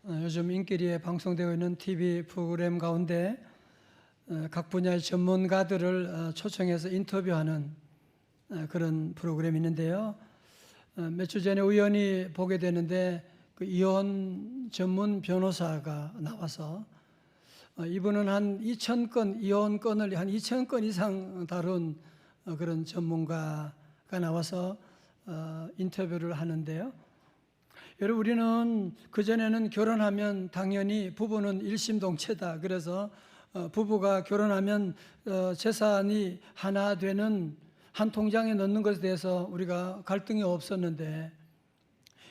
요즘 인기리에 방송되고 있는 TV 프로그램 가운데 각 분야의 전문가들을 초청해서 인터뷰하는 그런 프로그램이 있는데요. 몇 주 전에 우연히 보게 되는데 그 이혼 전문 변호사가 나와서 이분은 한 2,000건, 이혼 건을 한 2,000건 이상 다룬 그런 전문가가 나와서 인터뷰를 하는데요. 여러분, 우리는 그전에는 결혼하면 당연히 부부는 일심동체다. 그래서 부부가 결혼하면 재산이 하나 되는 한 통장에 넣는 것에 대해서 우리가 갈등이 없었는데,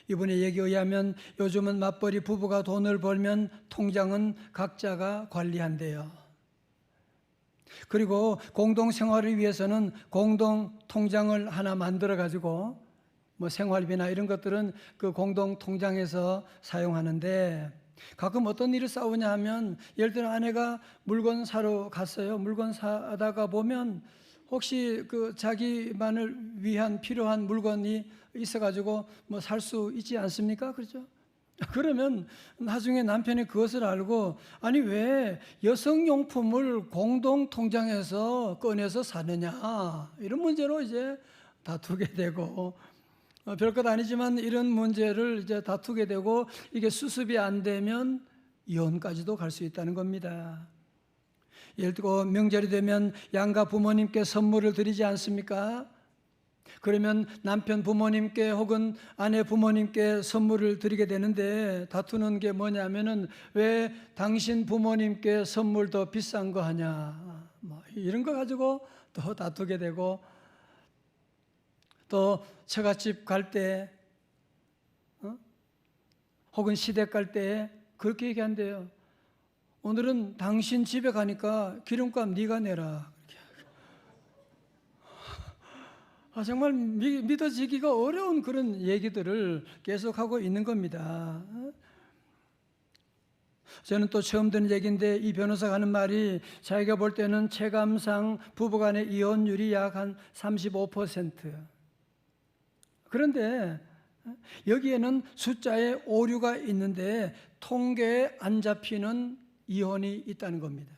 이분의 얘기에 의하면 요즘은 맞벌이 부부가 돈을 벌면 통장은 각자가 관리한대요. 그리고 공동생활을 위해서는 공동통장을 하나 만들어가지고 생활비나 이런 것들은 그 공동통장에서 사용하는데, 가끔 어떤 일을 싸우냐 하면, 예를 들어 아내가 물건 사러 갔어요. 물건 사다가 보면 혹시 그 자기만을 위한 필요한 물건이 있어가지고 살 수 있지 않습니까? 그렇죠? 그러면 나중에 남편이 그것을 알고, 아니 왜 여성용품을 공동통장에서 꺼내서 사느냐, 이런 문제로 이제 다투게 되고, 별것 아니지만 이런 문제를 이제 다투게 되고, 이게 수습이 안 되면 이혼까지도 갈 수 있다는 겁니다. 예를 들어 명절이 되면 양가 부모님께 선물을 드리지 않습니까? 그러면 남편 부모님께 혹은 아내 부모님께 선물을 드리게 되는데, 다투는 게 뭐냐면은 왜 당신 부모님께 선물 더 비싼 거 하냐, 이런 거 가지고 또 다투게 되고, 또 처갓집 갈 때 혹은 시댁 갈 때 그렇게 얘기한대요. 오늘은 당신 집에 가니까 기름값 네가 내라. 정말 믿어지기가 어려운 그런 얘기들을 계속하고 있는 겁니다. 저는 또 처음 듣는 얘기인데, 이 변호사가 하는 말이 자기가 볼 때는 체감상 부부간의 이혼율이 약 한 35%. 그런데 여기에는 숫자에 오류가 있는데 통계에 안 잡히는 이혼이 있다는 겁니다.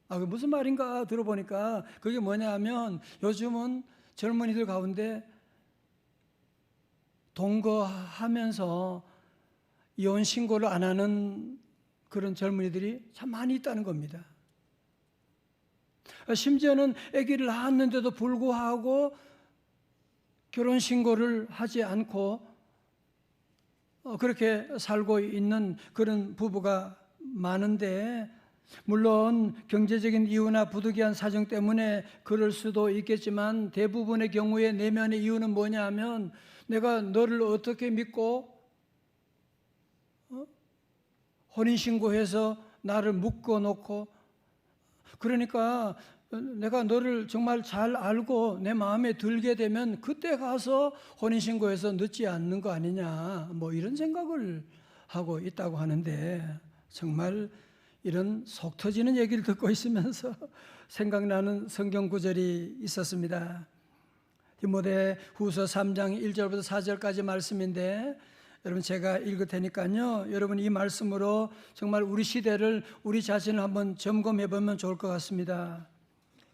그게 무슨 말인가 들어보니까 그게 뭐냐 하면, 요즘은 젊은이들 가운데 동거하면서 이혼 신고를 안 하는 그런 젊은이들이 참 많이 있다는 겁니다. 심지어는 아기를 낳았는데도 불구하고 결혼 신고를 하지 않고 그렇게 살고 있는 그런 부부가 많은데, 물론 경제적인 이유나 부득이한 사정 때문에 그럴 수도 있겠지만, 대부분의 경우에 내면의 이유는 뭐냐 하면, 내가 너를 어떻게 믿고 혼인신고해서 나를 묶어놓고, 그러니까 내가 너를 정말 잘 알고 내 마음에 들게 되면 그때 가서 혼인신고해서 늦지 않는 거 아니냐, 이런 생각을 하고 있다고 하는데, 정말 이런 속 터지는 얘기를 듣고 있으면서 생각나는 성경 구절이 있었습니다. 디모데후서 3장 1절부터 4절까지 말씀인데, 여러분 제가 읽을 테니까요, 여러분 이 말씀으로 정말 우리 시대를, 우리 자신을 한번 점검해 보면 좋을 것 같습니다.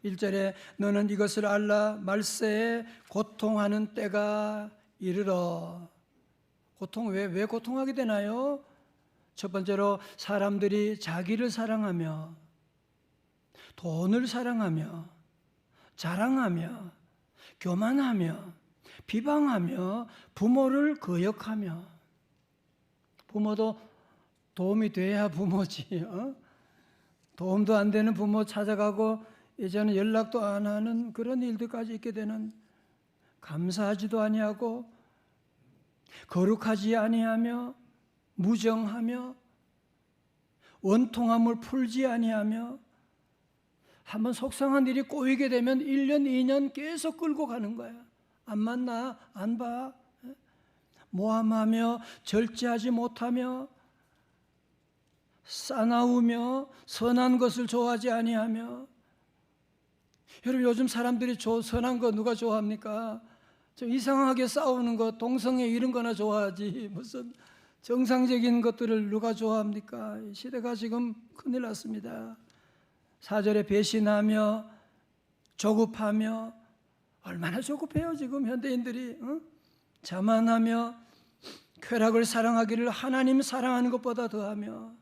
1절에 너는 이것을 알라, 말세에 고통하는 때가 이르러. 고통, 왜 고통하게 되나요? 첫 번째로 사람들이 자기를 사랑하며 돈을 사랑하며 자랑하며 교만하며 비방하며 부모를 거역하며. 부모도 도움이 돼야 부모지. 도움도 안 되는 부모 찾아가고 이제는 연락도 안 하는 그런 일들까지 있게 되는, 감사하지도 아니하고 거룩하지 아니하며 무정하며 원통함을 풀지 아니하며, 한번 속상한 일이 꼬이게 되면 1년 2년 계속 끌고 가는 거야. 안 만나, 안 봐, 모함하며 절제하지 못하며 싸나우며 선한 것을 좋아하지 아니하며. 여러분, 요즘 사람들이 선한 거 누가 좋아합니까? 좀 이상하게 싸우는 거, 동성애 이런 거나 좋아하지, 무슨 정상적인 것들을 누가 좋아합니까? 이 시대가 지금 큰일 났습니다. 4절에 배신하며 조급하며, 얼마나 조급해요 지금 현대인들이. 자만하며 쾌락을 사랑하기를 하나님 사랑하는 것보다 더하며.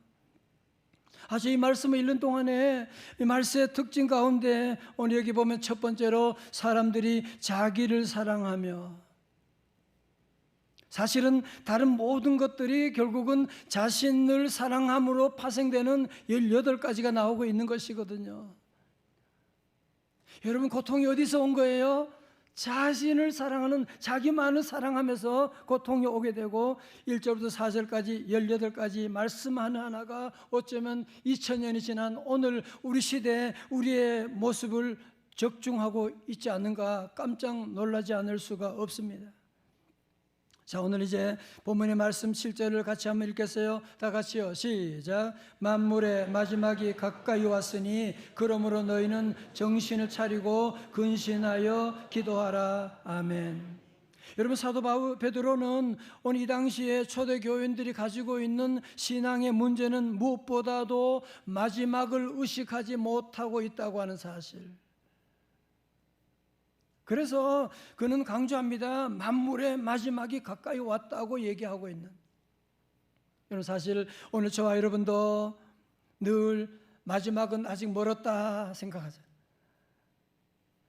아주 이 말씀을 읽는 동안에 이 말씀의 특징 가운데 오늘 여기 보면 첫 번째로 사람들이 자기를 사랑하며, 사실은 다른 모든 것들이 결국은 자신을 사랑함으로 파생되는 18가지가 나오고 있는 것이거든요. 여러분, 고통이 어디서 온 거예요? 자신을 사랑하는, 자기만을 사랑하면서 고통이 오게 되고, 1절부터 4절까지 18가지 말씀 하나하나가 어쩌면 2000년이 지난 오늘 우리 시대에 우리의 모습을 적중하고 있지 않는가 깜짝 놀라지 않을 수가 없습니다. 자, 오늘 이제 본문의 말씀 7절을 같이 한번 읽겠어요. 다 같이요. 시작. 만물의 마지막이 가까이 왔으니 그러므로 너희는 정신을 차리고 근신하여 기도하라. 아멘. 여러분, 사도 베드로는 오늘 이 당시에 초대교인들이 가지고 있는 신앙의 문제는 무엇보다도 마지막을 의식하지 못하고 있다고 하는 사실, 그래서 그는 강조합니다. 만물의 마지막이 가까이 왔다고 얘기하고 있는. 여러분, 사실 오늘 저와 여러분도 늘 마지막은 아직 멀었다 생각하잖아요.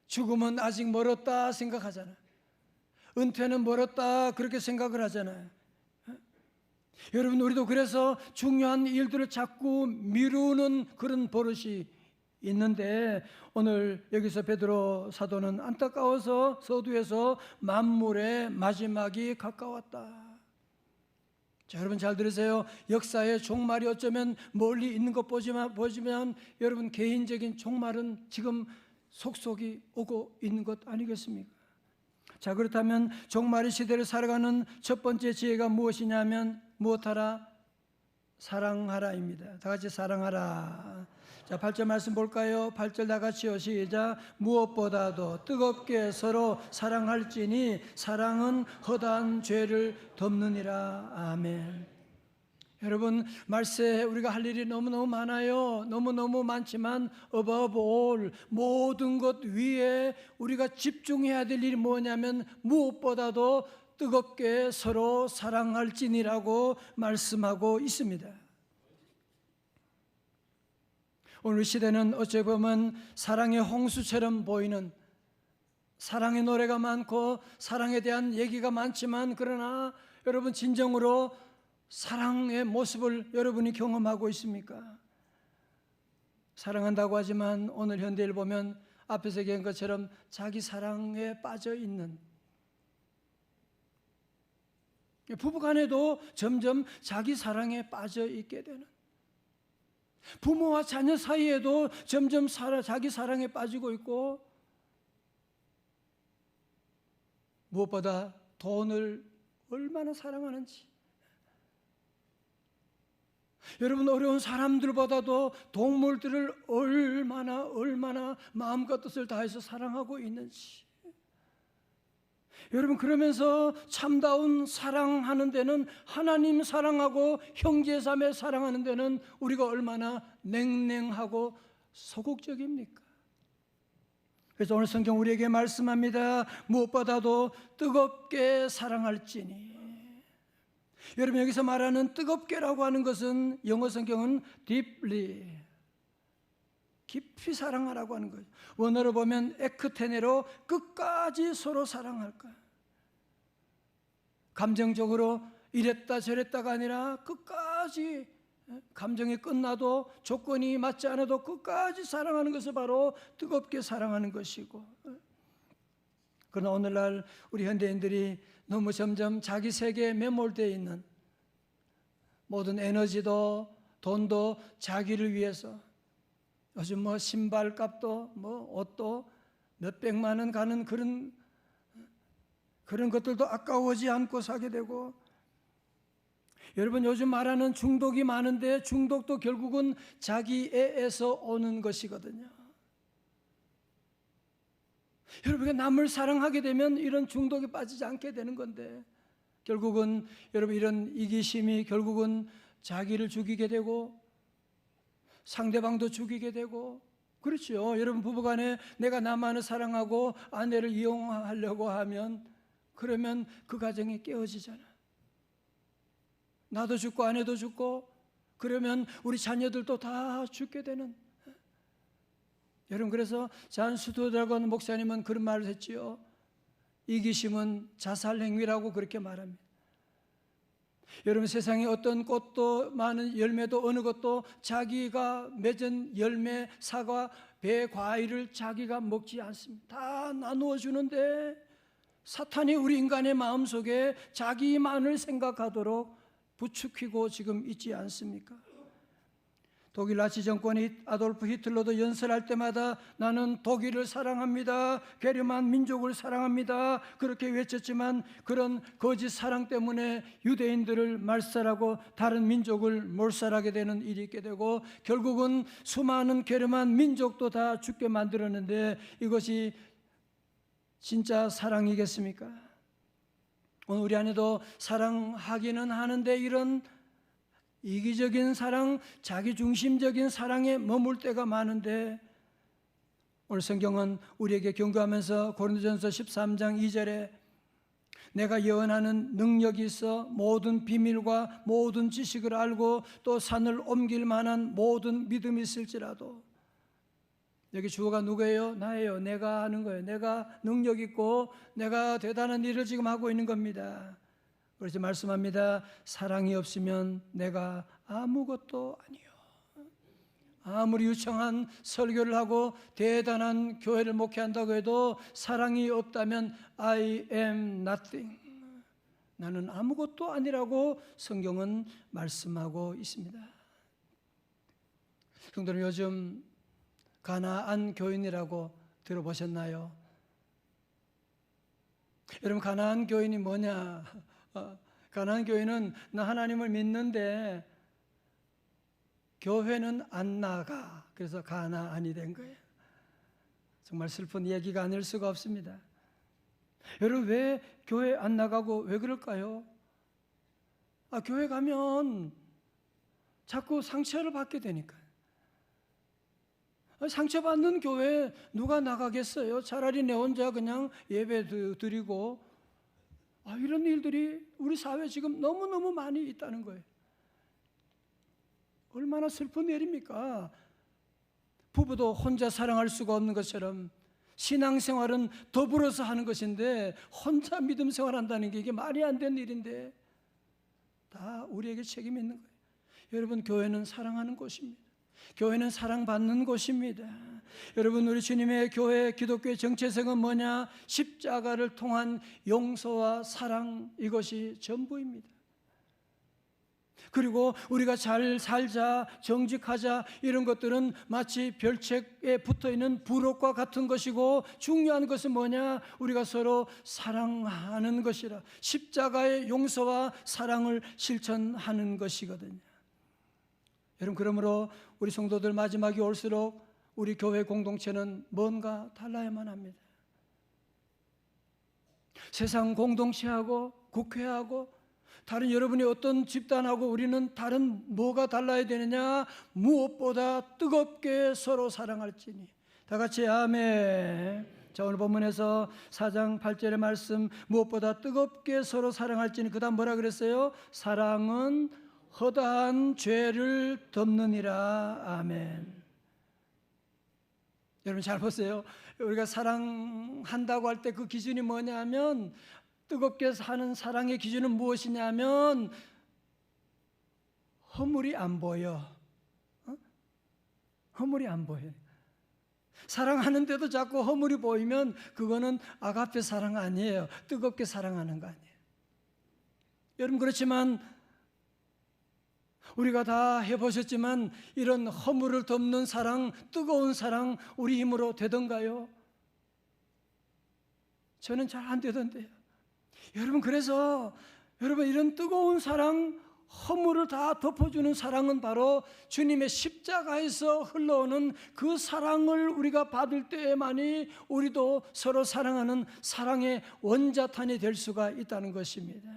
죽음은 아직 멀었다 생각하잖아요. 은퇴는 멀었다 그렇게 생각을 하잖아요. 여러분, 우리도 그래서 중요한 일들을 자꾸 미루는 그런 버릇이 있는데, 오늘 여기서 베드로 사도는 안타까워서 서두에서 만물의 마지막이 가까웠다. 자, 여러분 잘 들으세요. 역사의 종말이 어쩌면 멀리 있는 것 보지만 여러분, 개인적인 종말은 지금 속속이 오고 있는 것 아니겠습니까? 자, 그렇다면 종말의 시대를 살아가는 첫 번째 지혜가 무엇이냐면, 무엇하라? 사랑하라입니다. 다 같이 사랑하라. 자, 8절 말씀 볼까요? 8절 다 같이요. 시작. 무엇보다도 뜨겁게 서로 사랑할지니 사랑은 허다한 죄를 덮느니라. 아멘. 여러분, 말세 우리가 할 일이 너무너무 많아요. 너무너무 많지만 above all, 모든 것 위에 우리가 집중해야 될 일이 뭐냐면 무엇보다도 뜨겁게 서로 사랑할지니라고 말씀하고 있습니다. 오늘 시대는 어찌 보면 사랑의 홍수처럼 보이는, 사랑의 노래가 많고 사랑에 대한 얘기가 많지만, 그러나 여러분, 진정으로 사랑의 모습을 여러분이 경험하고 있습니까? 사랑한다고 하지만 오늘 현대를 보면 앞에서 얘기한 것처럼 자기 사랑에 빠져 있는, 부부간에도 점점 자기 사랑에 빠져 있게 되는, 부모와 자녀 사이에도 점점 자기 사랑에 빠지고 있고, 무엇보다 돈을 얼마나 사랑하는지, 여러분, 어려운 사람들보다도 동물들을 얼마나 마음과 뜻을 다해서 사랑하고 있는지, 여러분, 그러면서 참다운 사랑하는 데는, 하나님 사랑하고 형제자매 사랑하는 데는 우리가 얼마나 냉랭하고 소극적입니까? 그래서 오늘 성경 우리에게 말씀합니다. 무엇보다도 뜨겁게 사랑할지니. 여러분, 여기서 말하는 뜨겁게라고 하는 것은 영어 성경은 deeply, 깊이 사랑하라고 하는 거예요. 원어로 보면 에크테네로 끝까지 서로 사랑할까. 감정적으로 이랬다 저랬다가 아니라 끝까지, 감정이 끝나도 조건이 맞지 않아도 끝까지 사랑하는 것을 바로 뜨겁게 사랑하는 것이고, 그러나 오늘날 우리 현대인들이 너무 점점 자기 세계에 매몰되어 있는, 모든 에너지도 돈도 자기를 위해서, 요즘 뭐 신발값도 뭐 옷도 몇백만 원 가는 그런 것들도 아까워지 않고 사게 되고, 여러분, 요즘 말하는 중독이 많은데 중독도 결국은 자기애에서 오는 것이거든요. 여러분, 남을 사랑하게 되면 이런 중독에 빠지지 않게 되는 건데, 결국은 여러분 이런 이기심이 결국은 자기를 죽이게 되고 상대방도 죽이게 되고 그렇죠. 여러분 부부간에 내가 나만을 사랑하고 아내를 이용하려고 하면 그러면 그 가정이 깨어지잖아. 나도 죽고 아내도 죽고 그러면 우리 자녀들도 다 죽게 되는. 여러분 그래서 잔 스튜어드라고는 목사님은 그런 말을 했지요. 이기심은 자살 행위라고 그렇게 말합니다. 여러분 세상에 어떤 꽃도 많은 열매도 어느 것도 자기가 맺은 열매, 사과, 배, 과일을 자기가 먹지 않습니다. 다 나누어 주는데 사탄이 우리 인간의 마음속에 자기만을 생각하도록 부추기고 지금 있지 않습니까? 독일 나치 정권이 아돌프 히틀러도 연설할 때마다 나는 독일을 사랑합니다. 게르만 민족을 사랑합니다. 그렇게 외쳤지만 그런 거짓 사랑 때문에 유대인들을 말살하고 다른 민족을 몰살하게 되는 일이 있게 되고 결국은 수많은 게르만 민족도 다 죽게 만들었는데 이것이 진짜 사랑이겠습니까? 오늘 우리 안에도 사랑하기는 하는데 이런 이기적인 사랑, 자기중심적인 사랑에 머물 때가 많은데 오늘 성경은 우리에게 경고하면서 고린도전서 13장 2절에 내가 예언하는 능력이 있어 모든 비밀과 모든 지식을 알고 또 산을 옮길 만한 모든 믿음이 있을지라도 여기 주어가 누구예요? 나예요. 내가 하는 거예요. 내가 능력 있고 내가 대단한 일을 지금 하고 있는 겁니다. 그래서 말씀합니다. 사랑이 없으면 내가 아무것도 아니요. 아무리 유창한 설교를 하고 대단한 교회를 목회한다고 해도 사랑이 없다면 I am nothing. 나는 아무것도 아니라고 성경은 말씀하고 있습니다. 성도는 요즘 가나안 교인이라고 들어보셨나요? 여러분 가나안 교인이 뭐냐? 가나안 교회는 나 하나님을 믿는데 교회는 안 나가. 그래서 가나안이 된 거예요. 정말 슬픈 얘기가 아닐 수가 없습니다. 여러분 왜 교회 안 나가고 왜 그럴까요? 교회 가면 자꾸 상처를 받게 되니까요. 상처받는 교회 누가 나가겠어요? 차라리 내 혼자 그냥 예배 드리고 이런 일들이 우리 사회에 지금 너무너무 많이 있다는 거예요. 얼마나 슬픈 일입니까? 부부도 혼자 사랑할 수가 없는 것처럼 신앙생활은 더불어서 하는 것인데 혼자 믿음 생활한다는 게 이게 말이 안 되는 일인데 다 우리에게 책임이 있는 거예요. 여러분 교회는 사랑하는 곳입니다. 교회는 사랑받는 곳입니다. 여러분 우리 주님의 교회 기독교의 정체성은 뭐냐? 십자가를 통한 용서와 사랑, 이것이 전부입니다. 그리고 우리가 잘 살자, 정직하자 이런 것들은 마치 별책에 붙어있는 부록과 같은 것이고 중요한 것은 뭐냐? 우리가 서로 사랑하는 것이라 십자가의 용서와 사랑을 실천하는 것이거든요. 여러분 그러므로 우리 성도들 마지막이 올수록 우리 교회 공동체는 뭔가 달라야만 합니다. 세상 공동체하고 국회하고 다른 여러분이 어떤 집단하고 우리는 다른 뭐가 달라야 되느냐? 무엇보다 뜨겁게 서로 사랑할지니. 다 같이 아멘. 자 오늘 본문에서 4장 8절의 말씀 무엇보다 뜨겁게 서로 사랑할지니 그 다음 뭐라 그랬어요? 사랑은 허다한 죄를 덮느니라. 아멘. 여러분 잘 보세요. 우리가 사랑한다고 할 때 그 기준이 뭐냐면 뜨겁게 사는 사랑의 기준은 무엇이냐면 허물이 안 보여. 허물이 안 보여. 사랑하는데도 자꾸 허물이 보이면 그거는 아가페 사랑 아니에요. 뜨겁게 사랑하는 거 아니에요. 여러분 그렇지만 우리가 다 해보셨지만 이런 허물을 덮는 사랑, 뜨거운 사랑 우리 힘으로 되던가요? 저는 잘 안 되던데요. 여러분 그래서 여러분 이런 뜨거운 사랑, 허물을 다 덮어주는 사랑은 바로 주님의 십자가에서 흘러오는 그 사랑을 우리가 받을 때에만이 우리도 서로 사랑하는 사랑의 원자탄이 될 수가 있다는 것입니다.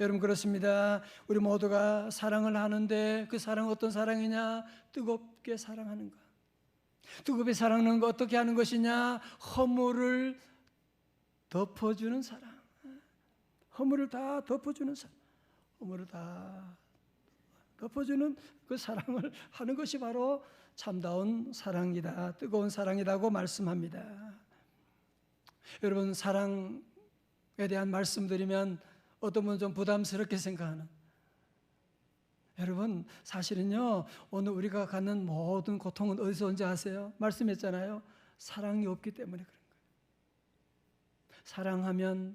여러분 그렇습니다. 우리 모두가 사랑을 하는데 그 사랑은 어떤 사랑이냐? 뜨겁게 사랑하는 것. 뜨겁게 사랑하는 것 어떻게 하는 것이냐? 허물을 덮어주는 사랑. 허물을 다 덮어주는 사랑. 허물을 다 덮어주는 그 사랑을 하는 것이 바로 참다운 사랑이다. 뜨거운 사랑이라고 말씀합니다. 여러분 사랑에 대한 말씀드리면 어떤 분은 좀 부담스럽게 생각하는, 여러분 사실은요 오늘 우리가 갖는 모든 고통은 어디서 온지 아세요? 말씀했잖아요. 사랑이 없기 때문에 그런 거예요. 사랑하면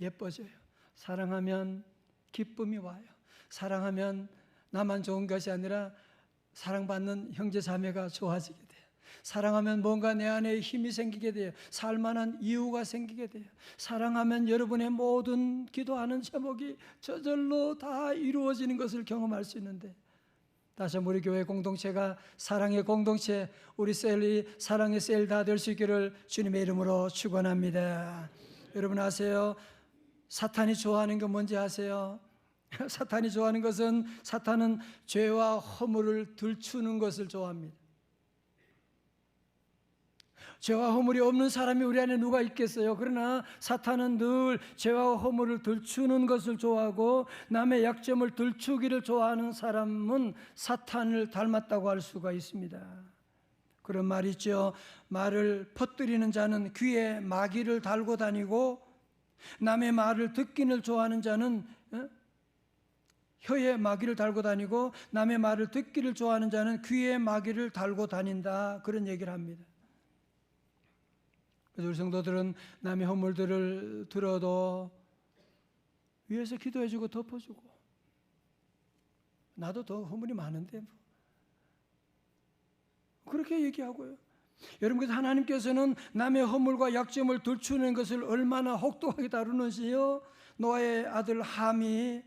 예뻐져요. 사랑하면 기쁨이 와요. 사랑하면 나만 좋은 것이 아니라 사랑받는 형제 자매가 좋아지게 돼요. 사랑하면 뭔가 내 안에 힘이 생기게 돼요. 살만한 이유가 생기게 돼요. 사랑하면 여러분의 모든 기도하는 제목이 저절로 다 이루어지는 것을 경험할 수 있는데, 다시 한번 우리 교회 공동체가 사랑의 공동체, 우리 셀이 사랑의 셀 다 될 수 있기를 주님의 이름으로 축원합니다. 여러분 아세요? 사탄이 좋아하는 게 뭔지 아세요? 사탄이 좋아하는 것은, 사탄은 죄와 허물을 들추는 것을 좋아합니다. 죄와 허물이 없는 사람이 우리 안에 누가 있겠어요? 그러나 사탄은 늘 죄와 허물을 들추는 것을 좋아하고 남의 약점을 들추기를 좋아하는 사람은 사탄을 닮았다고 할 수가 있습니다. 그런 말이 있죠. 말을 퍼뜨리는 자는 귀에 마귀를 달고 다니고 남의 말을 듣기를 좋아하는 자는 혀에 마귀를 달고 다니고 남의 말을 듣기를 좋아하는 자는 귀에 마귀를 달고 다닌다. 그런 얘기를 합니다. 그래서 우리 성도들은 남의 허물들을 들어도 위에서 기도해주고 덮어주고, 나도 더 허물이 많은데 뭐. 그렇게 얘기하고요. 여러분 그래서 하나님께서는 남의 허물과 약점을 들추는 것을 얼마나 혹독하게 다루는지요. 노아의 아들 함이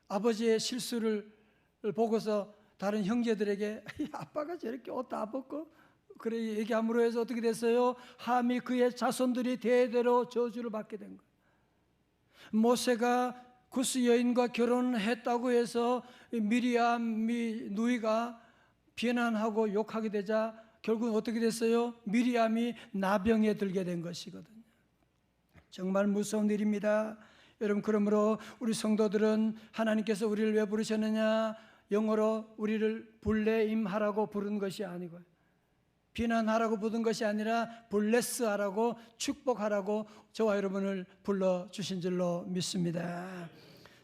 아버지의 실수를 보고서 다른 형제들에게 아빠가 저렇게 옷 다 벗고 그래 얘기함으로 해서 어떻게 됐어요? 함이 그의 자손들이 대대로 저주를 받게 된 거예요. 모세가 구스 여인과 결혼했다고 해서 미리암 누이가 비난하고 욕하게 되자 결국은 어떻게 됐어요? 미리암이 나병에 들게 된 것이거든요. 정말 무서운 일입니다. 여러분 그러므로 우리 성도들은 하나님께서 우리를 왜 부르셨느냐? 영어로 우리를 블레임하라고 부른 것이 아니고요, 비난하라고 부른 것이 아니라 블레스하라고, 축복하라고 저와 여러분을 불러주신 줄로 믿습니다.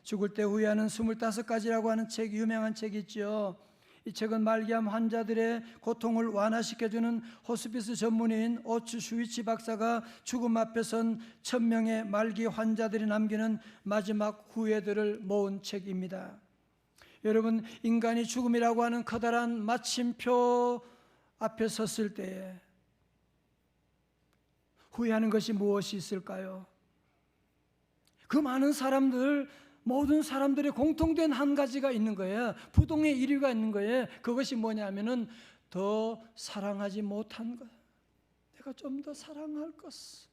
죽을 때 후회하는 25가지라고 하는 책, 유명한 책이 있죠. 이 책은 말기암 환자들의 고통을 완화시켜주는 호스피스 전문의인 오츠 슈위치 박사가 죽음 앞에 선 1000명의 말기 환자들이 남기는 마지막 후회들을 모은 책입니다. 여러분 인간이 죽음이라고 하는 커다란 마침표 앞에 섰을 때에 후회하는 것이 무엇이 있을까요? 그 많은 사람들, 모든 사람들의 공통된 한 가지가 있는 거예요. 부동의 1위가 있는 거예요. 그것이 뭐냐면은 더 사랑하지 못한 것. 내가 좀 더 사랑할 것을,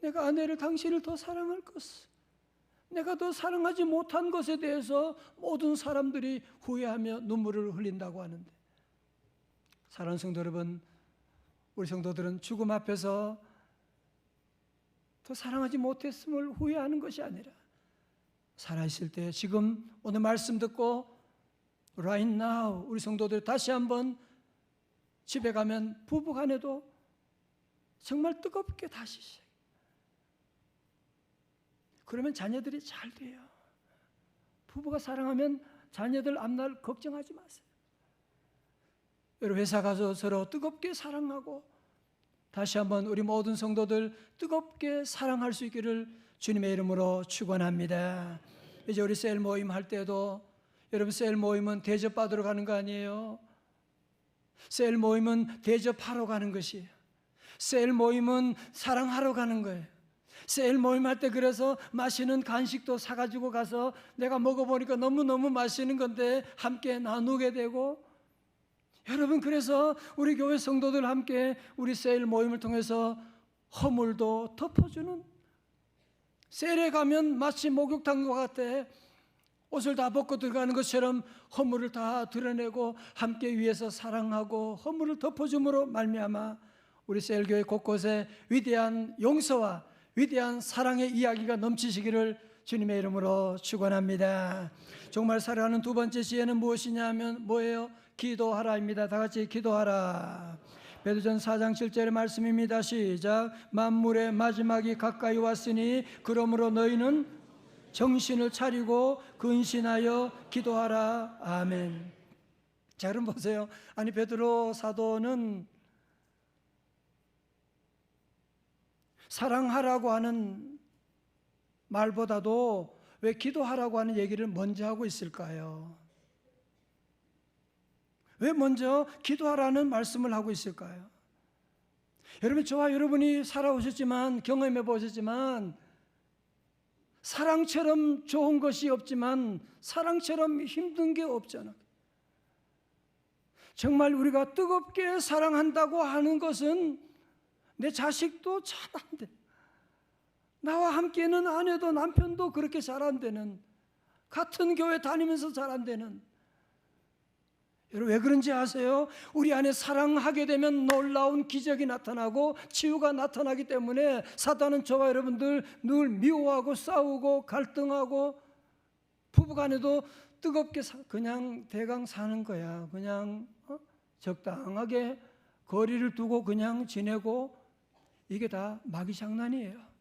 내가 아내를, 당신을 더 사랑할 것을, 내가 더 사랑하지 못한 것에 대해서 모든 사람들이 후회하며 눈물을 흘린다고 하는데, 사랑하는 성도 여러분, 우리 성도들은 죽음 앞에서 더 사랑하지 못했음을 후회하는 것이 아니라 살아있을 때, 지금 오늘 말씀 듣고 right now 우리 성도들 다시 한번 집에 가면 부부간에도 정말 뜨겁게 다시 시작. 그러면 자녀들이 잘 돼요. 부부가 사랑하면 자녀들 앞날 걱정하지 마세요. 여러분 회사 가서 서로 뜨겁게 사랑하고 다시 한번 우리 모든 성도들 뜨겁게 사랑할 수 있기를 주님의 이름으로 축원합니다. 이제 우리 셀 모임 할 때도, 여러분 셀 모임은 대접받으러 가는 거 아니에요. 셀 모임은 대접하러 가는 것이에요. 셀 모임은 사랑하러 가는 거예요. 셀 모임 할 때 그래서 맛있는 간식도 사가지고 가서 내가 먹어보니까 너무너무 맛있는 건데 함께 나누게 되고, 여러분 그래서 우리 교회 성도들 함께 우리 셀 모임을 통해서 허물도 덮어주는 셀에 가면 마치 목욕탕과 같아. 옷을 다 벗고 들어가는 것처럼 허물을 다 드러내고 함께 위해서 사랑하고 허물을 덮어줌으로 말미암아 우리 셀교회 곳곳에 위대한 용서와 위대한 사랑의 이야기가 넘치시기를 주님의 이름으로 축원합니다. 정말 사랑하는 두 번째 지혜는 무엇이냐 하면 뭐예요? 기도하라입니다. 다 같이 기도하라. 베드로전 4장 7절의 말씀입니다. 시작. 만물의 마지막이 가까이 왔으니 그러므로 너희는 정신을 차리고 근신하여 기도하라. 아멘. 자, 그럼 보세요. 아니, 베드로 사도는 사랑하라고 하는 말보다도 왜 기도하라고 하는 얘기를 먼저 하고 있을까요? 왜 먼저 기도하라는 말씀을 하고 있을까요? 여러분, 저와 여러분이 살아오셨지만, 경험해 보셨지만, 사랑처럼 좋은 것이 없지만 사랑처럼 힘든 게 없잖아. 정말 우리가 뜨겁게 사랑한다고 하는 것은 내 자식도 잘 안 돼. 나와 함께는 아내도 남편도 그렇게 잘 안 되는, 같은 교회 다니면서 잘 안 되는. 여러분, 왜 그런지 아세요? 우리 안에 사랑하게 되면 놀라운 기적이 나타나고 치유가 나타나기 때문에 사단은 저와 여러분들 늘 미워하고 싸우고 갈등하고 부부간에도 뜨겁게 그냥 대강 사는 거야. 그냥 적당하게 거리를 두고 그냥 지내고, 이게 다 마귀 장난이에요.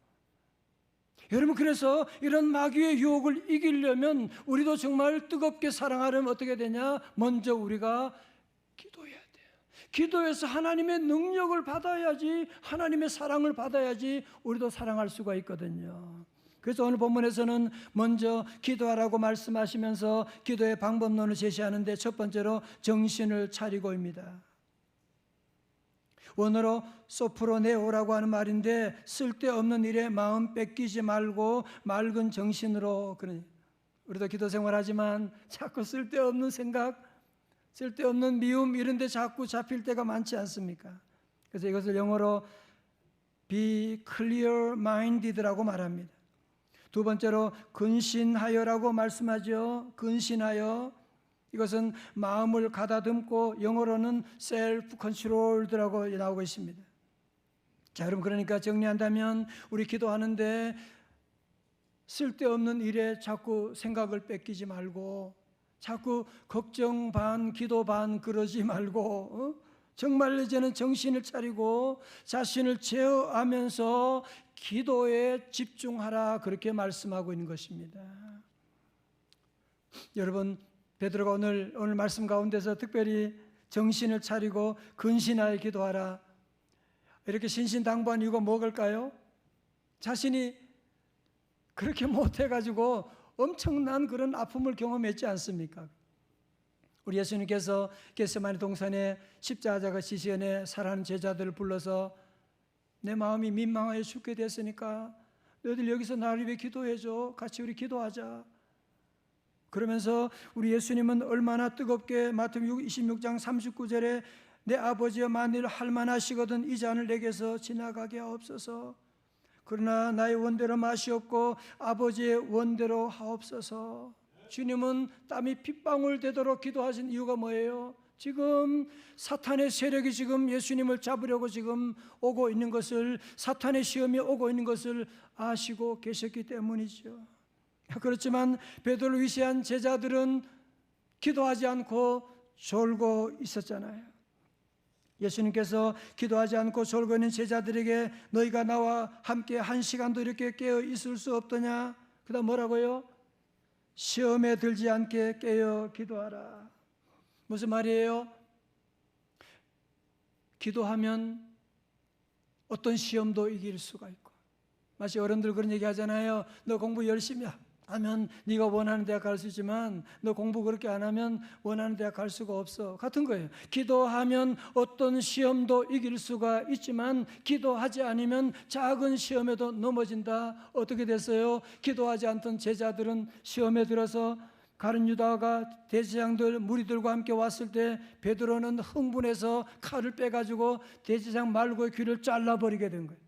여러분, 그래서 이런 마귀의 유혹을 이기려면 우리도 정말 뜨겁게 사랑하려면 어떻게 되냐? 먼저 우리가 기도해야 돼요. 기도해서 하나님의 능력을 받아야지, 하나님의 사랑을 받아야지 우리도 사랑할 수가 있거든요. 그래서 오늘 본문에서는 먼저 기도하라고 말씀하시면서 기도의 방법론을 제시하는데, 첫 번째로 정신을 차리고입니다. 원어로 소프로네오라고 하는 말인데, 쓸데없는 일에 마음 뺏기지 말고 맑은 정신으로. 우리도 기도 생활하지만 자꾸 쓸데없는 생각, 쓸데없는 미움 이런 데 자꾸 잡힐 때가 많지 않습니까? 그래서 이것을 영어로 be clear minded라고 말합니다. 두 번째로 근신하여라고 말씀하죠. 근신하여. 이것은 마음을 가다듬고 영어로는 self controlled라고 나오고 있습니다. 자, 여러분, 그러니까 정리한다면 우리 기도하는데 쓸데없는 일에 자꾸 생각을 뺏기지 말고, 자꾸 걱정 반 기도 반 그러지 말고, 정말 이제는 정신을 차리고 자신을 제어하면서 기도에 집중하라, 그렇게 말씀하고 있는 것입니다. 여러분, 베드로가 오늘 말씀 가운데서 특별히 정신을 차리고 근신하여 기도하라, 이렇게 신신당부한 이유가 뭐일까요? 자신이 그렇게 못해가지고 엄청난 그런 아픔을 경험했지 않습니까? 우리 예수님께서 겟세마네 동산에 십자가가 지시연에 살아가는 제자들을 불러서 내 마음이 민망하여 죽게 됐으니까 너희들 여기서 나를 위해 기도해줘, 같이 우리 기도하자. 그러면서 우리 예수님은 얼마나 뜨겁게 마태복음 26장 39절에 내 아버지여 만일 할만하시거든 이 잔을 내게서 지나가게 하옵소서. 그러나 나의 원대로 마시옵고 아버지의 원대로 하옵소서. 주님은 땀이 핏방울 되도록 기도하신 이유가 뭐예요? 지금 사탄의 세력이 지금 예수님을 잡으려고 지금 오고 있는 것을, 사탄의 시험이 오고 있는 것을 아시고 계셨기 때문이죠. 그렇지만 베드로를 위시한 제자들은 기도하지 않고 졸고 있었잖아요. 예수님께서 기도하지 않고 졸고 있는 제자들에게 너희가 나와 함께 한 시간도 이렇게 깨어 있을 수 없더냐? 그 다음 뭐라고요? 시험에 들지 않게 깨어 기도하라. 무슨 말이에요? 기도하면 어떤 시험도 이길 수가 있고, 마치 어른들 그런 얘기 하잖아요. 너 공부 열심히 하면 네가 원하는 대학 갈 수 있지만 너 공부 그렇게 안 하면 원하는 대학 갈 수가 없어. 같은 거예요. 기도하면 어떤 시험도 이길 수가 있지만 기도하지 않으면 작은 시험에도 넘어진다. 어떻게 됐어요? 기도하지 않던 제자들은 시험에 들어서 가룟 유다가 대제사장들 무리들과 함께 왔을 때 베드로는 흥분해서 칼을 빼가지고 대제사장 말고의 귀를 잘라버리게 된 거예요.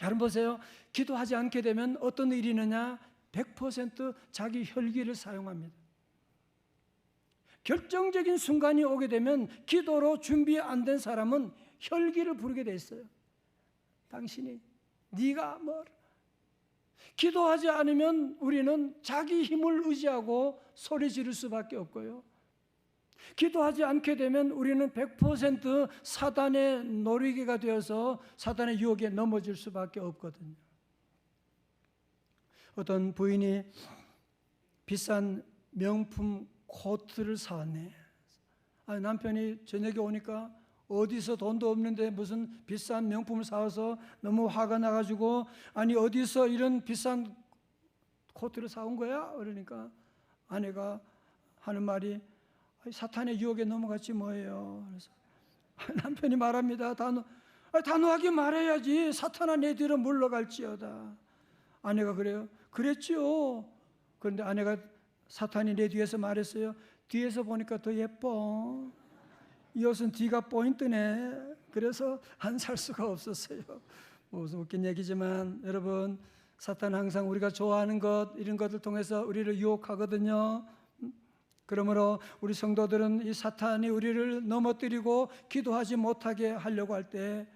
여러분 보세요. 기도하지 않게 되면 어떤 일이 있느냐? 100% 자기 혈기를 사용합니다. 결정적인 순간이 오게 되면 기도로 준비 안 된 사람은 혈기를 부르게 돼 있어요. 당신이 네가 뭐 기도하지 않으면 우리는 자기 힘을 의지하고 소리 지를 수밖에 없고요. 기도하지 않게 되면 우리는 100% 사단의 놀이개가 되어서 사단의 유혹에 넘어질 수밖에 없거든요. 어떤 부인이 비싼 명품 코트를 사왔네. 남편이 저녁에 오니까 어디서 돈도 없는데 무슨 비싼 명품을 사와서 너무 화가 나가지고 아니 어디서 이런 비싼 코트를 사온 거야? 그러니까 아내가 하는 말이 사탄의 유혹에 넘어갔지 뭐예요. 그래서 남편이 말합니다. 단호하게 말해야지. 사탄아 내 뒤로 물러갈지어다. 아내가 그래요. 그랬죠. 그런데 아내가 사탄이 내 뒤에서 말했어요. 뒤에서 보니까 더 예뻐. 이 옷은 뒤가 포인트네. 그래서 안 살 수가 없었어요. 무슨 웃긴 얘기지만 여러분, 사탄은 항상 우리가 좋아하는 것 이런 것을 통해서 우리를 유혹하거든요. 그러므로 우리 성도들은 이 사탄이 우리를 넘어뜨리고 기도하지 못하게 하려고 할 때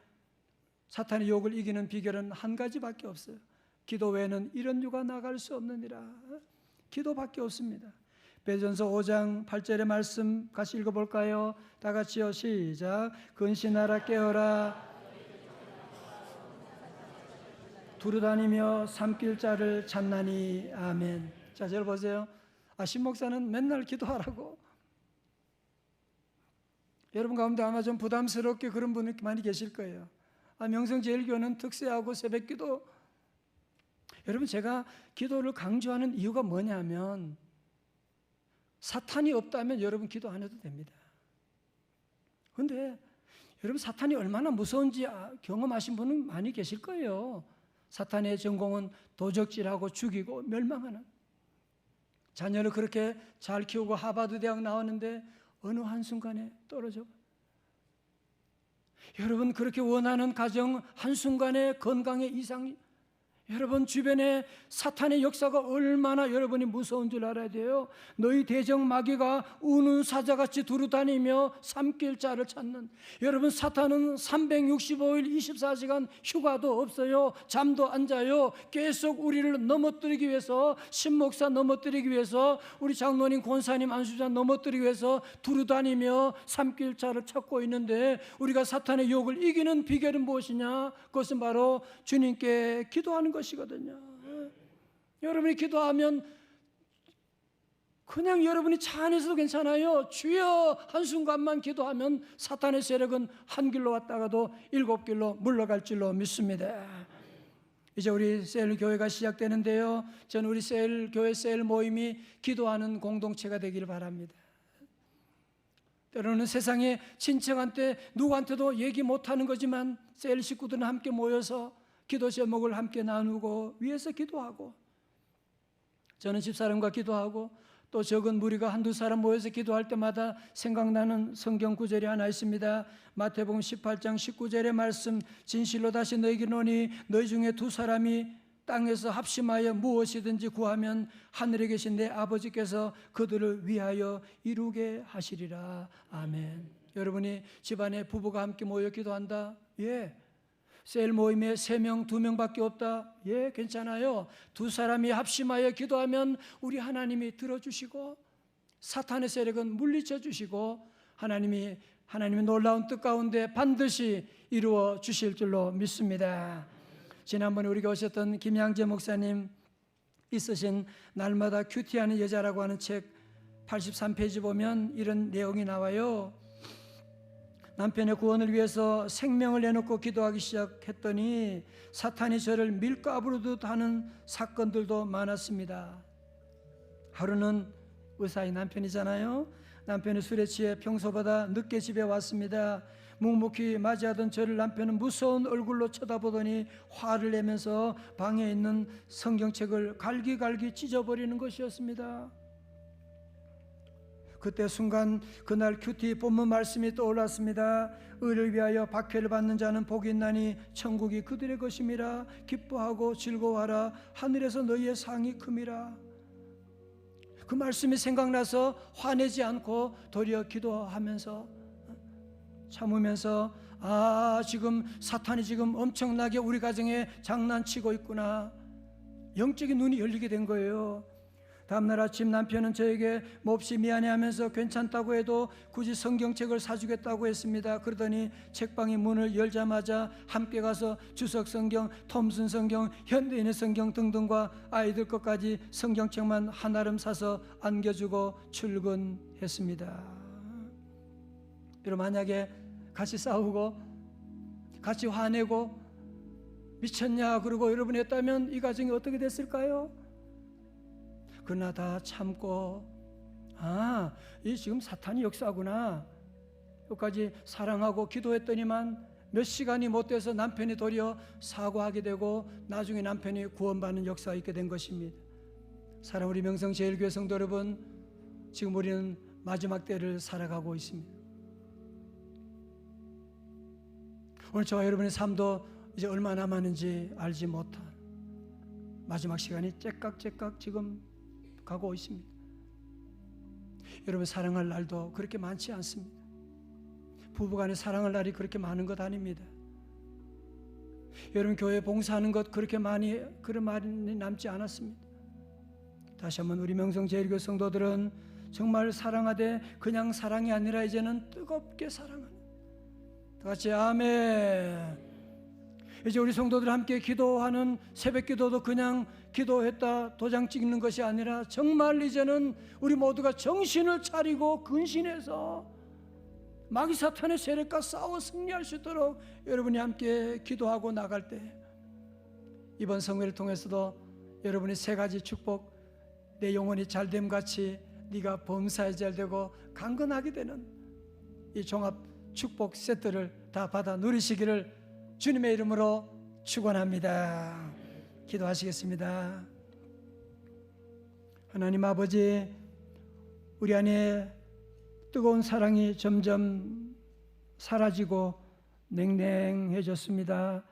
사탄의 유혹을 이기는 비결은 한 가지밖에 없어요. 기도 외에는 이런 유가 나갈 수 없느니라. 기도밖에 없습니다. 베드로전서 5장 8절의 말씀 같이 읽어볼까요? 다 같이요. 시작. 근신하라 깨어라 두루다니며 삼킬 자를 찾나니. 아멘. 자, 여러분 보세요. 신목사는 맨날 기도하라고. 여러분 가운데 아마 좀 부담스럽게 그런 분이 많이 계실 거예요. 명성제일교는 특세하고 새벽기도. 여러분 제가 기도를 강조하는 이유가 뭐냐면 사탄이 없다면 여러분 기도 안 해도 됩니다. 그런데 여러분 사탄이 얼마나 무서운지 경험하신 분은 많이 계실 거예요. 사탄의 전공은 도적질하고 죽이고 멸망하는. 자녀를 그렇게 잘 키우고 하버드 대학 나왔는데 어느 한순간에 떨어져. 여러분 그렇게 원하는 가정 한순간에 건강에 이상이. 여러분 주변에 사탄의 역사가 얼마나 여러분이 무서운 줄 알아야 돼요. 너희 대적 마귀가 우는 사자같이 두루다니며 삼킬 자를 찾는. 여러분 사탄은 365일 24시간 휴가도 없어요. 잠도 안 자요. 계속 우리를 넘어뜨리기 위해서, 신목사 넘어뜨리기 위해서, 우리 장로님 권사님 안수자 넘어뜨리기 위해서 두루다니며 삼킬 자를 찾고 있는데 우리가 사탄의 유혹을 이기는 비결은 무엇이냐? 그것은 바로 주님께 기도하는 것이거든요. 여러분이 기도하면 그냥 여러분이 차 안에서도 괜찮아요. 주여 한순간만 기도하면 사탄의 세력은 한 길로 왔다가도 7길로 물러갈 줄로 믿습니다. 이제 우리 셀 교회가 시작되는데요. 저는 우리 셀 교회 셀 모임이 기도하는 공동체가 되기를 바랍니다. 때로는 세상에 친척한테 누구한테도 얘기 못하는 거지만 셀 식구들은 함께 모여서 기도 제목을 함께 나누고 위에서 기도하고, 저는 집사람과 기도하고 또 적은 무리가 한두 사람 모여서 기도할 때마다 생각나는 성경 구절이 하나 있습니다. 마태복음 18장 19절의 말씀. 진실로 다시 너희에게 이르노니 너희 중에 두 사람이 땅에서 합심하여 무엇이든지 구하면 하늘에 계신 내 아버지께서 그들을 위하여 이루게 하시리라. 아멘. 여러분이 집안에 부부가 함께 모여 기도한다? 예. 셀 모임에 3명, 2명밖에 없다? 예, 괜찮아요. 두 사람이 합심하여 기도하면 우리 하나님이 들어주시고 사탄의 세력은 물리쳐 주시고 하나님의 놀라운 뜻 가운데 반드시 이루어 주실 줄로 믿습니다. 지난번에 우리가 오셨던 김양재 목사님 있으신 날마다 큐티하는 여자라고 하는 책 83페이지 보면 이런 내용이 나와요. 남편의 구원을 위해서 생명을 내놓고 기도하기 시작했더니 사탄이 저를 밀가부르듯 하는 사건들도 많았습니다. 하루는 의사의 남편이잖아요. 남편이 술에 취해 평소보다 늦게 집에 왔습니다. 묵묵히 맞이하던 저를 남편은 무서운 얼굴로 쳐다보더니 화를 내면서 방에 있는 성경책을 갈기갈기 찢어버리는 것이었습니다. 그때 순간 그날 큐티 본문 말씀이 떠올랐습니다. 의를 위하여 박해를 받는 자는 복이 있나니 천국이 그들의 것임이라. 기뻐하고 즐거워하라. 하늘에서 너희의 상이 큼이라. 그 말씀이 생각나서 화내지 않고 도리어 기도하면서 참으면서 지금 사탄이 지금 엄청나게 우리 가정에 장난치고 있구나. 영적인 눈이 열리게 된 거예요. 다음날 아침 남편은 저에게 몹시 미안해하면서 괜찮다고 해도 굳이 성경책을 사주겠다고 했습니다. 그러더니 책방의 문을 열자마자 함께 가서 주석 성경, 톰슨 성경, 현대인의 성경 등등과 아이들 것까지 성경책만 한아름 사서 안겨주고 출근했습니다. 여러분, 만약에 같이 싸우고 같이 화내고 미쳤냐 그러고 여러분이 했다면 이 가정이 어떻게 됐을까요? 그러나 다 참고 이 지금 사탄이 역사구나. 여기까지 사랑하고 기도했더니만 몇 시간이 못 돼서 남편이 도리어 사과하게 되고 나중에 남편이 구원받는 역사가 있게 된 것입니다. 사랑 우리 명성제일교회 성도 여러분, 지금 우리는 마지막 때를 살아가고 있습니다. 오늘 저와 여러분의 삶도 이제 얼마 남았는지 알지 못한 마지막 시간이 째깍째깍 지금 가고 있습니다. 여러분, 사랑할 날도 그렇게 많지 않습니다. 부부간에 사랑할 날이 그렇게 많은 것 아닙니다. 여러분, 교회 봉사하는 것 그렇게 그런 많이 남지 않았습니다. 다시 한번 우리 명성제일교회 성도들은 정말 사랑하되 그냥 사랑이 아니라 이제는 뜨겁게 사랑하는, 다 같이 아멘. 이제 우리 성도들 함께 기도하는 새벽 기도도 그냥 기도했다 도장 찍는 것이 아니라 정말 이제는 우리 모두가 정신을 차리고 근신해서 마귀 사탄의 세력과 싸워 승리할 수 있도록 여러분이 함께 기도하고 나갈 때, 이번 성회를 통해서도 여러분이 세 가지 축복, 내 영혼이 잘됨 같이 네가 범사에 잘되고 강건하게 되는 이 종합 축복 세트를 다 받아 누리시기를 주님의 이름으로 축원합니다. 기도하시겠습니다. 하나님 아버지, 우리 안에 뜨거운 사랑이 점점 사라지고 냉랭해졌습니다.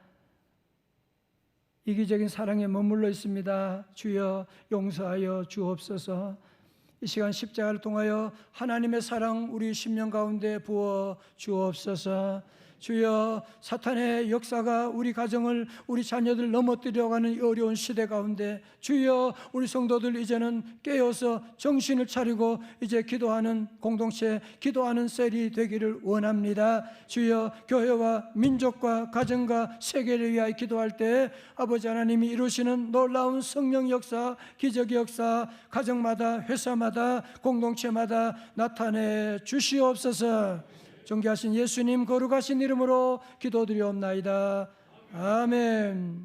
이기적인 사랑에 머물러 있습니다. 주여 용서하여 주옵소서. 이 시간 십자가를 통하여 하나님의 사랑 우리 심령 가운데 부어 주옵소서. 주여, 사탄의 역사가 우리 가정을, 우리 자녀들 넘어뜨려가는 이 어려운 시대 가운데 주여, 우리 성도들 이제는 깨어서 정신을 차리고 이제 기도하는 공동체, 기도하는 셀이 되기를 원합니다. 주여, 교회와 민족과 가정과 세계를 위하여 기도할 때 아버지 하나님이 이루시는 놀라운 성령 역사, 기적의 역사 가정마다, 회사마다, 공동체마다 나타내 주시옵소서. 존귀하신 예수님 거룩하신 이름으로 기도드리옵나이다. 아멘.